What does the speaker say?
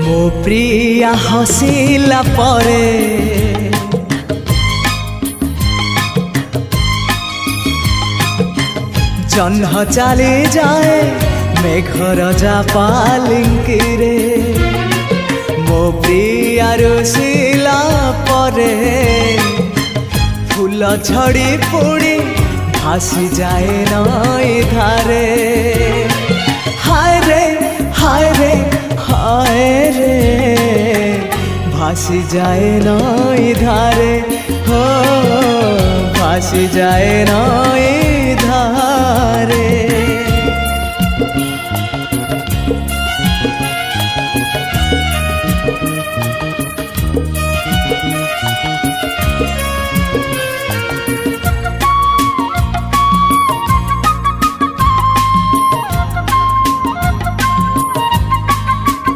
ମୋ ପ୍ରିୟା ହସିଲା ପରେ ଜହ୍ନ ଚାଲି ଯାଏ ମେଘର ପାଲିଙ୍କିରେ ମୋ ପ୍ରିୟା ରୁଷିଲା ପରେ ଫୁଲ ଝଡ଼ି ପୁଣି ଭାସି ଯାଏ ନଈ ଧାରେ ହାୟ ରେ ହାୟ ରେ हाय रे भासी जाए नई धारे हो भासी जाए नई